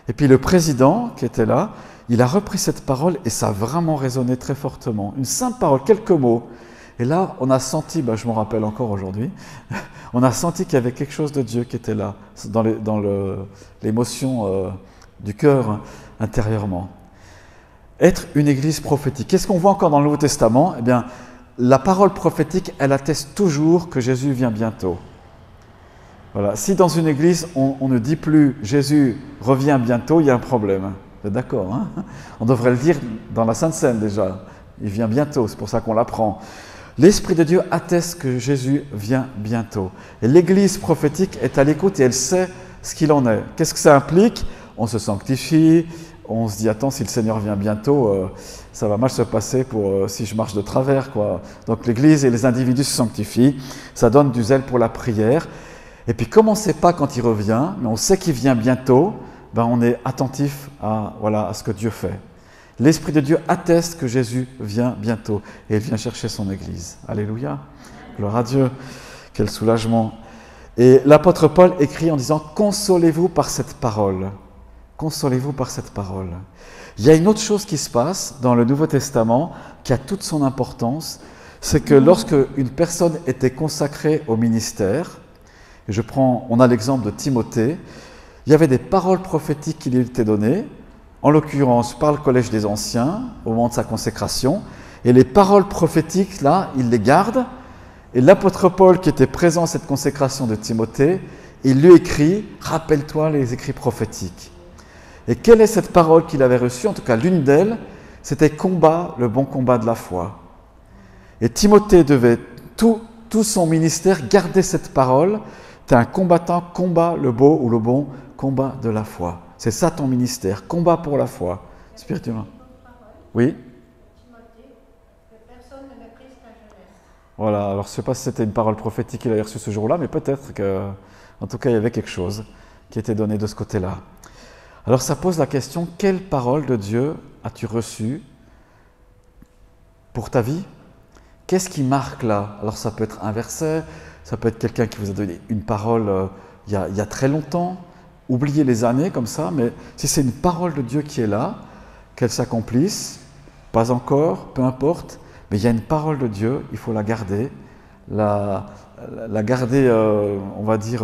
et puis le président qui était là, il a repris cette parole et ça a vraiment résonné très fortement. Une simple parole, quelques mots. Et là, on a senti, je m'en rappelle encore aujourd'hui, on a senti qu'il y avait quelque chose de Dieu qui était là, dans l'émotion du cœur intérieurement. Être une église prophétique. Qu'est-ce qu'on voit encore dans le Nouveau Testament? Eh bien, la parole prophétique, elle atteste toujours que Jésus vient bientôt. Voilà. Si dans une église, on ne dit plus « Jésus revient bientôt », il y a un problème. Vous êtes d'accord, hein? On devrait le dire dans la Sainte Seine déjà. Il vient bientôt, c'est pour ça qu'on l'apprend. L'Esprit de Dieu atteste que Jésus vient bientôt. Et l'église prophétique est à l'écoute et elle sait ce qu'il en est. Qu'est-ce que ça implique? On se sanctifie, on se dit « Attends, si le Seigneur vient bientôt, ça va mal se passer si je marche de travers. » quoi. Donc l'église et les individus se sanctifient, ça donne du zèle pour la prière. Et puis comme on ne sait pas quand il revient, mais on sait qu'il vient bientôt, on est attentif à ce que Dieu fait. L'Esprit de Dieu atteste que Jésus vient bientôt et il vient chercher son Église. Alléluia, gloire à Dieu, quel soulagement. Et l'apôtre Paul écrit en disant « Consolez-vous par cette parole ». Consolez-vous par cette parole. Il y a une autre chose qui se passe dans le Nouveau Testament qui a toute son importance, c'est que lorsque une personne était consacrée au ministère, et on a l'exemple de Timothée, il y avait des paroles prophétiques qui lui étaient données, en l'occurrence par le Collège des Anciens, au moment de sa consécration, et les paroles prophétiques, là, il les garde, et l'apôtre Paul, qui était présent à cette consécration de Timothée, il lui écrit « Rappelle-toi les écrits prophétiques ». Et quelle est cette parole qu'il avait reçue? En tout cas, l'une d'elles, c'était « Combat le bon combat de la foi ». Et Timothée devait, tout son ministère, garder cette parole. Tu es un combattant, combat le beau ou le bon combat de la foi. C'est ça ton ministère, combat pour la foi, spirituellement. Oui? Voilà, alors je ne sais pas si c'était une parole prophétique qu'il avait reçue ce jour-là, mais peut-être qu'en tout cas, il y avait quelque chose qui était donné de ce côté-là. Alors ça pose la question, quelle parole de Dieu as-tu reçue pour ta vie? Qu'est-ce qui marque là? Alors ça peut être un verset, ça peut être quelqu'un qui vous a donné une parole il y a très longtemps. Oubliez les années comme ça, mais si c'est une parole de Dieu qui est là, qu'elle s'accomplisse, pas encore, peu importe, mais il y a une parole de Dieu, il faut la garder, la garder, on va dire,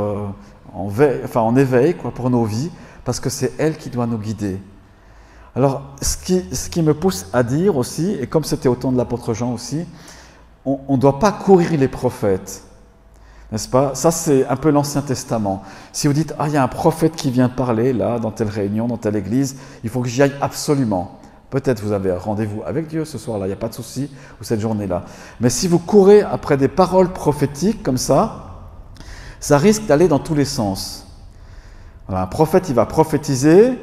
en éveil pour nos vies, parce que c'est elle qui doit nous guider. Alors, ce qui me pousse à dire aussi, et comme c'était au temps de l'apôtre Jean aussi, on ne doit pas courir les prophètes. N'est-ce pas? Ça, c'est un peu l'Ancien Testament. Si vous dites « Ah, il y a un prophète qui vient parler, là, dans telle réunion, dans telle église, il faut que j'y aille absolument. » Peut-être vous avez un rendez-vous avec Dieu ce soir-là, il n'y a pas de souci, ou cette journée-là. Mais si vous courez après des paroles prophétiques comme ça risque d'aller dans tous les sens. Voilà, un prophète, il va prophétiser,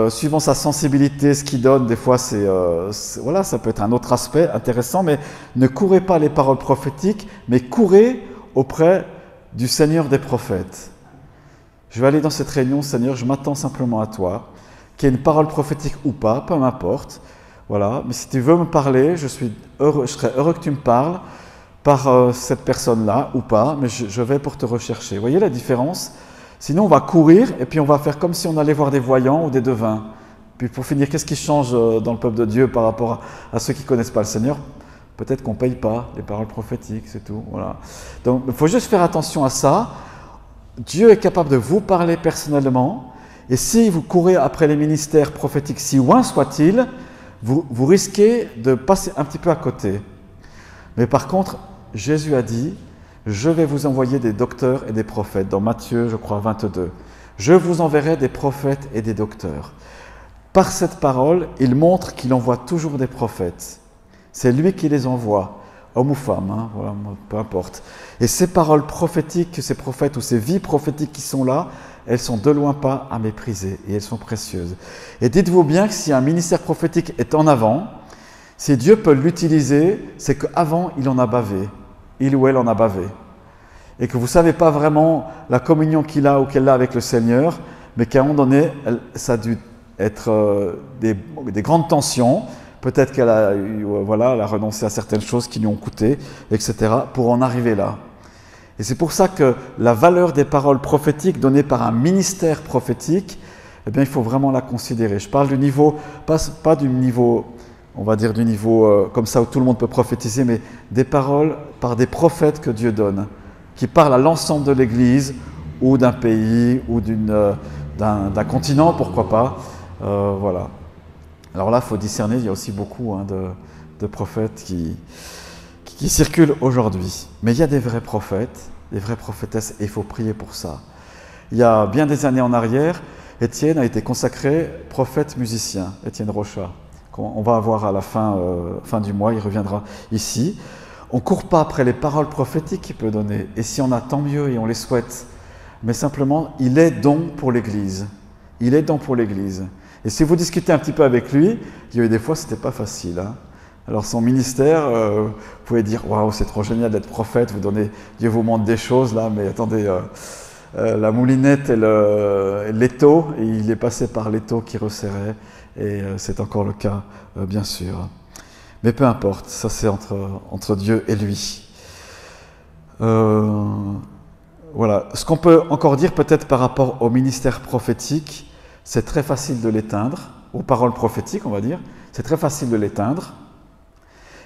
suivant sa sensibilité, ce qu'il donne, des fois, voilà, ça peut être un autre aspect intéressant, mais ne courez pas les paroles prophétiques, mais courez auprès du Seigneur des prophètes. Je vais aller dans cette réunion, Seigneur, je m'attends simplement à toi, qu'il y ait une parole prophétique ou pas, peu m'importe. Voilà. Mais si tu veux me parler, je serai heureux que tu me parles par cette personne-là ou pas, mais je vais pour te rechercher. Vous voyez la différence? Sinon, on va courir et puis on va faire comme si on allait voir des voyants ou des devins. Puis pour finir, qu'est-ce qui change dans le peuple de Dieu par rapport à ceux qui ne connaissent pas le Seigneur? Peut-être qu'on ne paye pas les paroles prophétiques, c'est tout. Voilà. Donc, il faut juste faire attention à ça. Dieu est capable de vous parler personnellement. Et si vous courez après les ministères prophétiques, si loin soient-ils, vous risquez de passer un petit peu à côté. Mais par contre, Jésus a dit, je vais vous envoyer des docteurs et des prophètes, dans Matthieu, je crois, 22. Je vous enverrai des prophètes et des docteurs. Par cette parole, il montre qu'il envoie toujours des prophètes. C'est lui qui les envoie, hommes ou femmes, hein, voilà, peu importe. Et ces paroles prophétiques, ces prophètes ou ces vies prophétiques qui sont là, elles sont de loin pas à mépriser et elles sont précieuses. Et dites-vous bien que si un ministère prophétique est en avant, si Dieu peut l'utiliser, c'est qu'avant, il en a bavé. Il ou elle en a bavé. Et que vous ne savez pas vraiment la communion qu'il a ou qu'elle a avec le Seigneur, mais qu'à un moment donné, ça a dû être des grandes tensions. Peut-être qu'elle a, elle a renoncé à certaines choses qui lui ont coûté, etc., pour en arriver là. Et c'est pour ça que la valeur des paroles prophétiques données par un ministère prophétique, eh bien, il faut vraiment la considérer. Je parle du niveau, pas du niveau, on va dire du niveau comme ça où tout le monde peut prophétiser, mais des paroles par des prophètes que Dieu donne, qui parlent à l'ensemble de l'Église, ou d'un pays, ou d'un continent, pourquoi pas. Voilà. Alors là, il faut discerner, il y a aussi beaucoup de prophètes qui circulent aujourd'hui. Mais il y a des vrais prophètes, des vraies prophétesses, et il faut prier pour ça. Il y a bien des années en arrière, Étienne a été consacré prophète musicien, Étienne Rochat. On va avoir à la fin du mois, il reviendra ici. On ne court pas après les paroles prophétiques qu'il peut donner, et si on a, tant mieux, et on les souhaite. Mais simplement, il est don pour l'Église. Il est don pour l'Église. Et si vous discutez un petit peu avec lui, il y a eu des fois, ce n'était pas facile. Hein. Alors son ministère, vous pouvez dire « Waouh, c'est trop génial d'être prophète, Dieu vous montre des choses là, mais attendez, la moulinette et l'étau, et il est passé par l'étau qui resserrait, et c'est encore le cas, bien sûr. Mais peu importe, ça c'est entre Dieu et lui. Voilà. Ce qu'on peut encore dire peut-être par rapport au ministère prophétique, c'est très facile de l'éteindre, aux paroles prophétiques on va dire, c'est très facile de l'éteindre.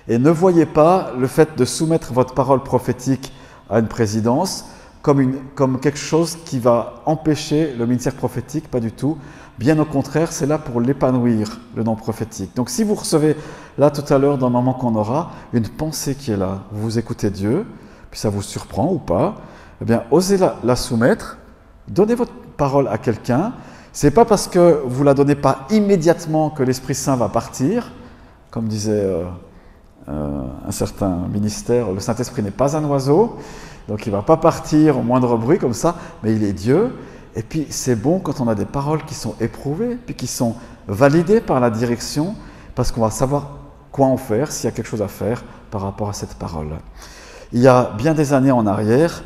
Et ne voyez pas le fait de soumettre votre parole prophétique à une présidence comme quelque chose qui va empêcher le ministère prophétique, pas du tout. Bien au contraire, c'est là pour l'épanouir, le nom prophétique. Donc si vous recevez, là tout à l'heure, dans le moment qu'on aura, une pensée qui est là, vous écoutez Dieu, puis ça vous surprend ou pas, eh bien osez la soumettre, donnez votre parole à quelqu'un. C'est pas parce que vous la donnez pas immédiatement que l'Esprit Saint va partir, comme disait un certain ministère, le Saint-Esprit n'est pas un oiseau, donc il ne va pas partir au moindre bruit comme ça, mais il est Dieu. Et puis c'est bon quand on a des paroles qui sont éprouvées, puis qui sont validées par la direction, parce qu'on va savoir quoi en faire, s'il y a quelque chose à faire par rapport à cette parole. Il y a bien des années en arrière,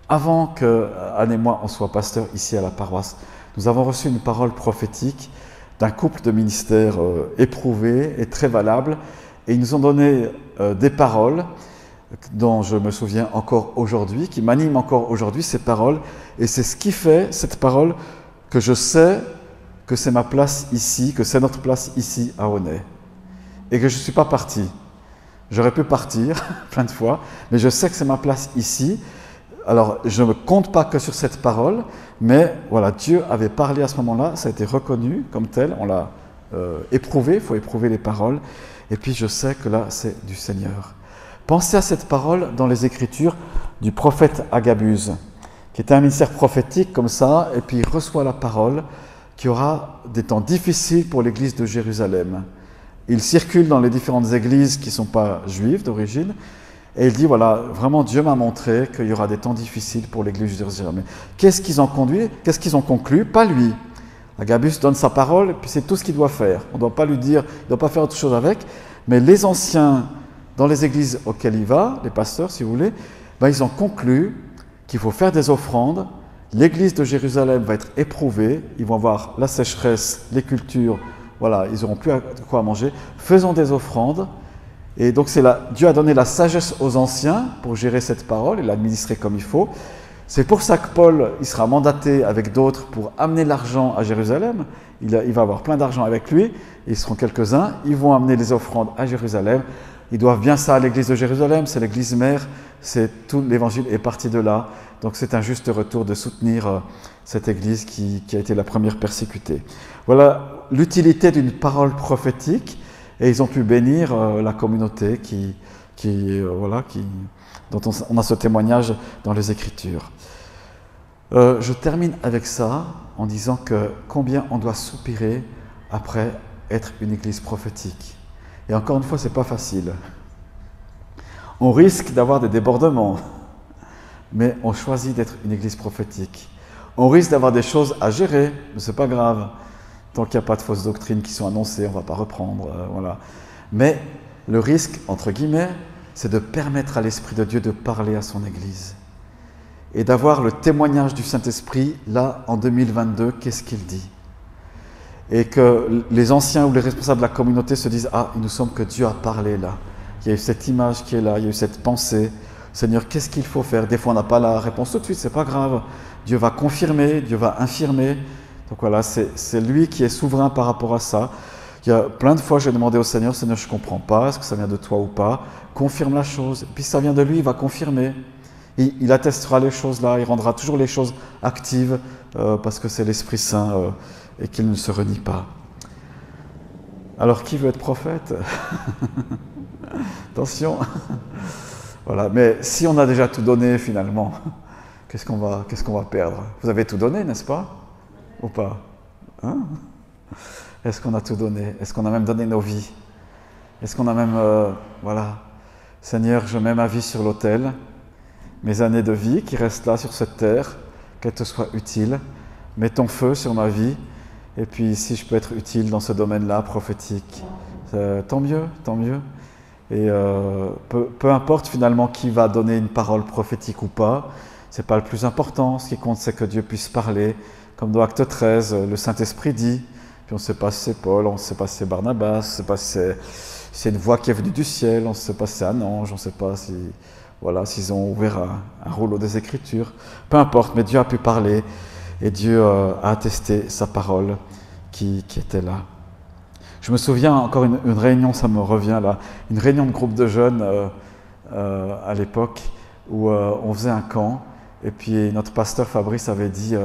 avant que Anne et moi on soit pasteurs ici à la paroisse, nous avons reçu une parole prophétique d'un couple de ministères éprouvés et très valables, et ils nous ont donné des paroles dont je me souviens encore aujourd'hui, qui m'animent encore aujourd'hui, ces paroles, et c'est ce qui fait, cette parole, que je sais que c'est ma place ici, que c'est notre place ici à Aunay, et que je ne suis pas parti. J'aurais pu partir plein de fois, mais je sais que c'est ma place ici. Alors, je ne me compte pas que sur cette parole, mais voilà, Dieu avait parlé à ce moment-là, ça a été reconnu comme tel, on l'a éprouvé, il faut éprouver les paroles, et puis je sais que là, c'est du Seigneur. Pensez à cette parole dans les Écritures du prophète Agabus, qui était un ministère prophétique comme ça, et puis il reçoit la parole qu'il y aura des temps difficiles pour l'église de Jérusalem. Il circule dans les différentes églises qui ne sont pas juives d'origine, et il dit, voilà, vraiment Dieu m'a montré qu'il y aura des temps difficiles pour l'église de Jérusalem. Qu'est-ce qu'ils ont conduit? Qu'est-ce qu'ils ont conclu? Pas lui. Agabus donne sa parole, et puis c'est tout ce qu'il doit faire. On ne doit pas lui dire, il ne doit pas faire autre chose avec, mais les anciens, dans les églises auxquelles il va, les pasteurs si vous voulez, ben, ils ont conclu qu'il faut faire des offrandes, l'église de Jérusalem va être éprouvée, ils vont avoir la sécheresse, les cultures, voilà, ils n'auront plus de quoi manger, faisons des offrandes. Et donc Dieu a donné la sagesse aux anciens pour gérer cette parole et l'administrer comme il faut. C'est pour ça que Paul, il sera mandaté avec d'autres pour amener l'argent à Jérusalem. Il va avoir plein d'argent avec lui, ils seront quelques-uns, ils vont amener les offrandes à Jérusalem. Ils doivent bien ça à l'église de Jérusalem, c'est l'église mère, tout l'évangile est parti de là. Donc c'est un juste retour de soutenir cette église qui a été la première persécutée. Voilà l'utilité d'une parole prophétique, et ils ont pu bénir la communauté dont on a ce témoignage dans les Écritures. Je termine avec ça en disant que combien on doit soupirer après être une église prophétique. Et encore une fois, ce n'est pas facile. On risque d'avoir des débordements, mais on choisit d'être une église prophétique. On risque d'avoir des choses à gérer, mais ce n'est pas grave. Tant qu'il n'y a pas de fausses doctrines qui sont annoncées, on ne va pas reprendre. Voilà. Mais le risque, entre guillemets, c'est de permettre à l'Esprit de Dieu de parler à son église. Et d'avoir le témoignage du Saint-Esprit, là, en 2022, qu'est-ce qu'il dit? Et que les anciens ou les responsables de la communauté se disent « Ah, il nous semble que Dieu a parlé là. Il y a eu cette image qui est là, il y a eu cette pensée. Seigneur, qu'est-ce qu'il faut faire ?» Des fois, on n'a pas la réponse tout de suite, c'est pas grave. Dieu va confirmer, Dieu va infirmer. Donc voilà, c'est lui qui est souverain par rapport à ça. Il y a plein de fois, j'ai demandé au Seigneur, Seigneur, je ne comprends pas, est-ce que ça vient de toi ou pas? Confirme la chose. Et puis ça vient de lui, il va confirmer. Il attestera les choses là, il rendra toujours les choses actives parce que c'est l'Esprit Saint et qu'il ne se renie pas. Alors, qui veut être prophète? Attention. Voilà, mais si on a déjà tout donné finalement, qu'est-ce qu'on va perdre? Vous avez tout donné, n'est-ce pas? Ou pas? Hein? Est-ce qu'on a tout donné? Est-ce qu'on a même donné nos vies? Est-ce qu'on a même... voilà. Seigneur, je mets ma vie sur l'autel, mes années de vie qui restent là sur cette terre, qu'elles te soient utiles. Mets ton feu sur ma vie, et puis si je peux être utile dans ce domaine-là, prophétique, tant mieux, tant mieux. Et peu importe finalement qui va donner une parole prophétique ou pas, c'est pas le plus important. Ce qui compte, c'est que Dieu puisse parler. Comme dans Acte 13, le Saint-Esprit dit, puis on ne sait pas si c'est Paul, on ne sait pas si c'est Barnabas, on ne sait pas si c'est une voix qui est venue du ciel, on ne sait pas si c'est un ange, on ne sait pas si, voilà, s'ils ont ouvert un rouleau des Écritures. Peu importe, mais Dieu a pu parler et Dieu a attesté sa parole qui était là. Je me souviens encore une réunion, ça me revient là, une réunion de groupe de jeunes à l'époque où on faisait un camp et puis notre pasteur Fabrice avait dit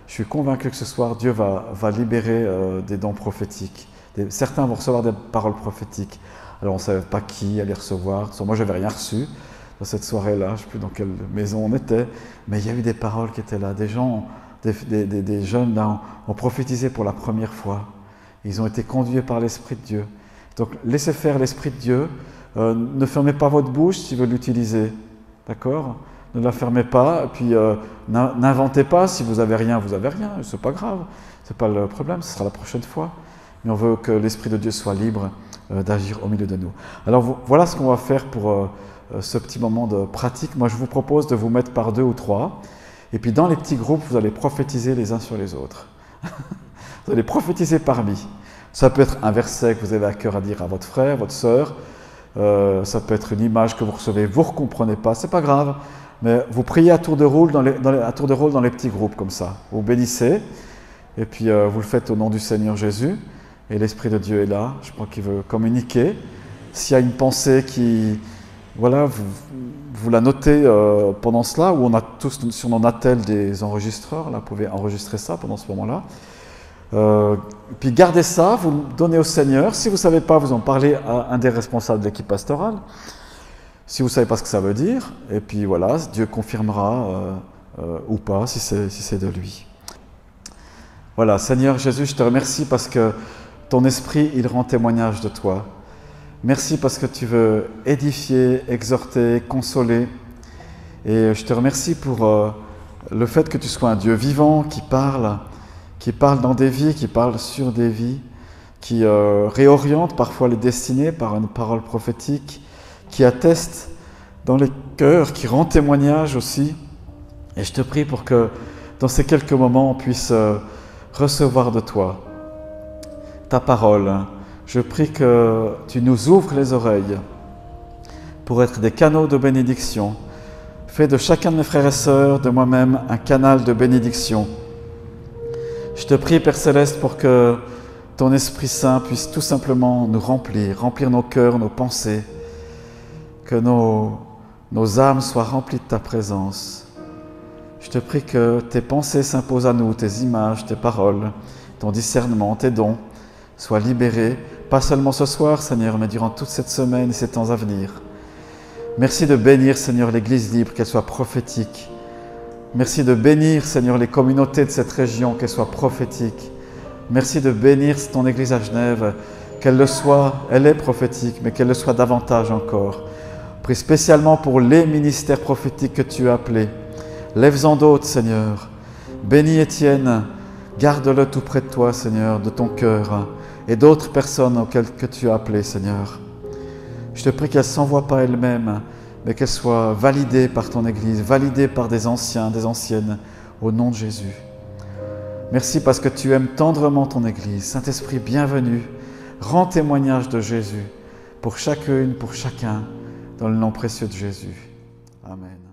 je suis convaincu que ce soir Dieu va libérer des dons prophétiques. Certains vont recevoir des paroles prophétiques. Alors on ne savait pas qui allait recevoir. Moi je n'avais rien reçu dans cette soirée-là, je ne sais plus dans quelle maison on était, mais il y a eu des paroles qui étaient là. Des gens, des jeunes là, ont prophétisé pour la première fois. Ils ont été conduits par l'Esprit de Dieu. Donc laissez faire l'Esprit de Dieu. Ne fermez pas votre bouche s'il veut l'utiliser. D'accord? Ne la fermez pas. Et puis n'inventez pas. Si vous n'avez rien, vous n'avez rien. Ce n'est pas grave. Ce n'est pas le problème. Ce sera la prochaine fois. Mais on veut que l'Esprit de Dieu soit libre d'agir au milieu de nous. Alors voilà ce qu'on va faire pour ce petit moment de pratique. Moi je vous propose de vous mettre par 2 ou 3. Et puis dans les petits groupes, vous allez prophétiser les uns sur les autres. Vous allez prophétiser parmi. Ça peut être un verset que vous avez à cœur à dire à votre frère, votre sœur. Ça peut être une image que vous recevez, vous ne comprenez pas, c'est pas grave. Mais vous priez à tour de rôle dans les petits groupes comme ça. Vous bénissez et puis vous le faites au nom du Seigneur Jésus. Et l'Esprit de Dieu est là. Je crois qu'il veut communiquer. S'il y a une pensée qui... Voilà, vous la notez pendant cela, ou on a tous sur nos attelles des enregistreurs. Là, vous pouvez enregistrer ça pendant ce moment-là. Puis gardez ça, vous le donnez au Seigneur. Si vous ne savez pas, vous en parlez à un des responsables de l'équipe pastorale. Si vous ne savez pas ce que ça veut dire, et puis voilà, Dieu confirmera ou pas si c'est de lui. Voilà, Seigneur Jésus, je te remercie parce que ton esprit, il rend témoignage de toi. Merci parce que tu veux édifier, exhorter, consoler. Et je te remercie pour le fait que tu sois un Dieu vivant qui parle dans des vies, qui parle sur des vies, qui réoriente parfois les destinées par une parole prophétique, qui atteste dans les cœurs, qui rend témoignage aussi. Et je te prie pour que dans ces quelques moments, on puisse recevoir de toi ta parole. Je prie que tu nous ouvres les oreilles pour être des canaux de bénédiction. Fais de chacun de mes frères et sœurs, de moi-même, un canal de bénédiction. Je te prie, Père Céleste, pour que ton Esprit Saint puisse tout simplement nous remplir nos cœurs, nos pensées, que nos âmes soient remplies de ta présence. Je te prie que tes pensées s'imposent à nous, tes images, tes paroles, ton discernement, tes dons soient libérés, pas seulement ce soir, Seigneur, mais durant toute cette semaine et ces temps à venir. Merci de bénir, Seigneur, l'Église libre, qu'elle soit prophétique. Merci de bénir, Seigneur, les communautés de cette région, qu'elles soient prophétiques. Merci de bénir ton Église à Genève, qu'elle le soit, elle est prophétique, mais qu'elle le soit davantage encore. Prie spécialement pour les ministères prophétiques que tu as appelés. Lève-en d'autres, Seigneur. Bénis Étienne, garde-le tout près de toi, Seigneur, de ton cœur, et d'autres personnes auxquelles que tu as appelées, Seigneur. Je te prie qu'elle ne s'envoie pas elle-même, mais qu'elle soit validée par ton Église, validée par des anciens, des anciennes, au nom de Jésus. Merci parce que tu aimes tendrement ton Église. Saint-Esprit, bienvenue. Rends témoignage de Jésus pour chacune, pour chacun, dans le nom précieux de Jésus. Amen.